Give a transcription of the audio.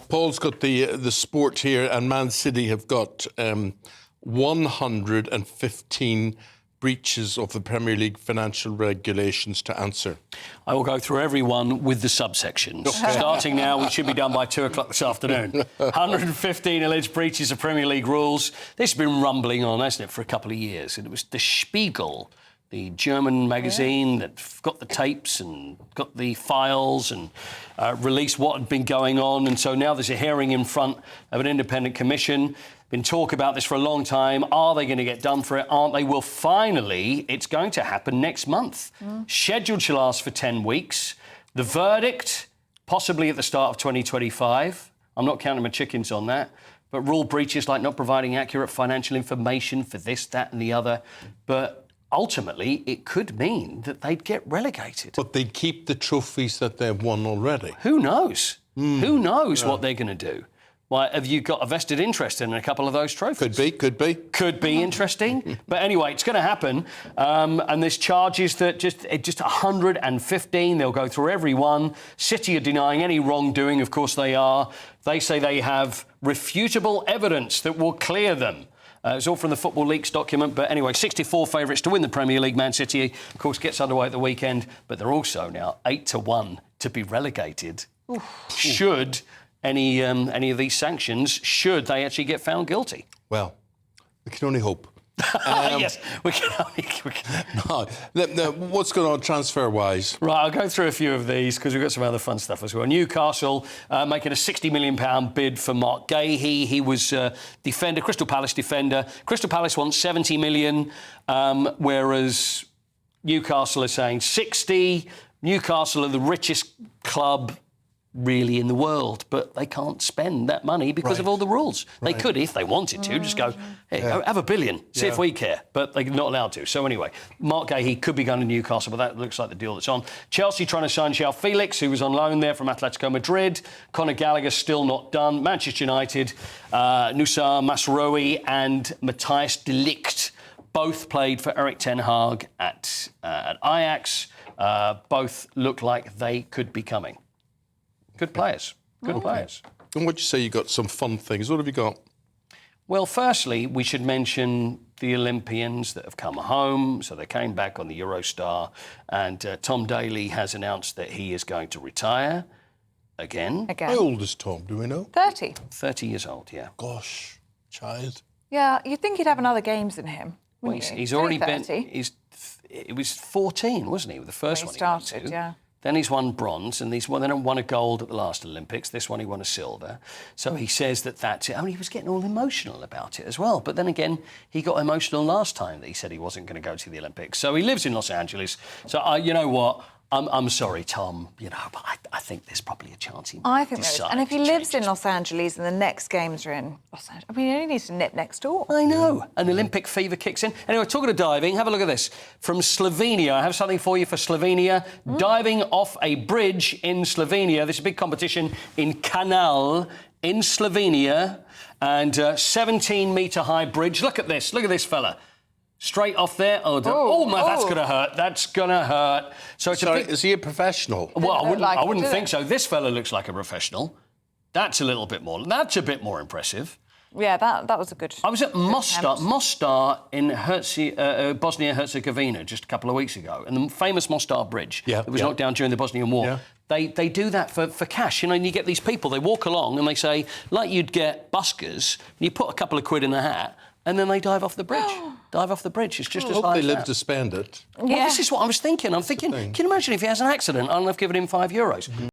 Paul's got the sport here, and Man City have got 115 breaches of the Premier League financial regulations to answer. I will go through every one with the subsections. Okay. Starting now, we should be done by 2 o'clock this afternoon. 115 alleged breaches of Premier League rules. This has been rumbling on, hasn't it, for a couple of years. And it was the Spiegel, the German magazine that got the tapes and got the files and released what had been going on. And so now there's a hearing in front of an independent commission. Been talk about this for a long time. Are they going to get done for it? Aren't they? Well, finally, it's going to happen next month. Scheduled to last for 10 weeks. The verdict, possibly at the start of 2025. I'm not counting my chickens on that. But rule breaches like not providing accurate financial information for this, that and the other. But ultimately, it could mean that they'd get relegated. But they'd keep the trophies that they've won already. Who knows? Who knows what they're going to do? Why, have you got a vested interest in a couple of those trophies? Could be. Could be interesting. But anyway, it's going to happen. And there's charges that just 115. They'll go through every one. City are denying any wrongdoing. Of course they are. They say they have refutable evidence that will clear them. It's all from the Football Leaks document. But anyway, 64 favourites to win the Premier League. Man City, of course, gets underway at the weekend. But they're also now 8-1 to be relegated. Should any of these sanctions, should they actually get found guilty? Well, we can only hope. Yes, we can only... No, what's going on transfer-wise? Right, I'll go through a few of these because we've got some other fun stuff as well. Newcastle making a £60 million bid for Mark Gahey. He was defender, Crystal Palace defender. Crystal Palace wants 70 million, whereas Newcastle are saying 60. Newcastle are the richest club really in the world, but they can't spend that money because of all the rules. They could, if they wanted to, just go, hey, have $1 billion, see if we care. But they're not allowed to. So anyway, Mark Gahey could be going to Newcastle, but that looks like the deal that's on. Chelsea trying to sign João Felix, who was on loan there from Atletico Madrid. Conor Gallagher still not done. Manchester United, Nusa Masraoui and Matthias de Ligt both played for Erik ten Hag at Ajax. Both look like they could be coming. Good players. Good players. And what you say, you got some fun things. What have you got? Well, firstly, we should mention the Olympians that have come home. So they came back on the Eurostar. And Tom Daley has announced that he is going to retire again. How old is Tom, do we know? 30. 30 years old, yeah. Gosh, child. Yeah, you'd think he'd have another games than him. Well, he's already been... It was 14, wasn't he, with the first one he started, yeah. Then he's won bronze, and then won a gold at the last Olympics. This one he won a silver. So he says that's it. I mean, he was getting all emotional about it as well. But then again, he got emotional last time that he said he wasn't going to go to the Olympics. So he lives in Los Angeles. So, you know what? I'm sorry, Tom, but I think there's probably a chance he might decide. And if he lives in Los Angeles and the next games are in Los Angeles, I mean, he only needs to nip next door. I know. An Olympic fever kicks in. Anyway, talking of diving, have a look at this. From Slovenia, I have something for you for Slovenia. Diving off a bridge in Slovenia. This is a big competition in Canal in Slovenia. And 17-metre high bridge. Look at this fella. Straight off there. Oh, my, that's going to hurt. That's going to hurt. So it's is he a professional? Well, I wouldn't think so. This fella looks like a professional. That's a bit more impressive. Yeah, that was a good... I was at Mostar in Bosnia-Herzegovina just a couple of weeks ago, and the famous Mostar Bridge that was knocked down during the Bosnian War. Yeah. They do that for cash. And you get these people, they walk along and they say, like you'd get buskers, and you put a couple of quid in a hat, and then they dive off the bridge. It's just as high as that. I hope they live to spend it. Well, this is what I was thinking. I'm thinking, can you imagine if he has an accident and I've given him €5?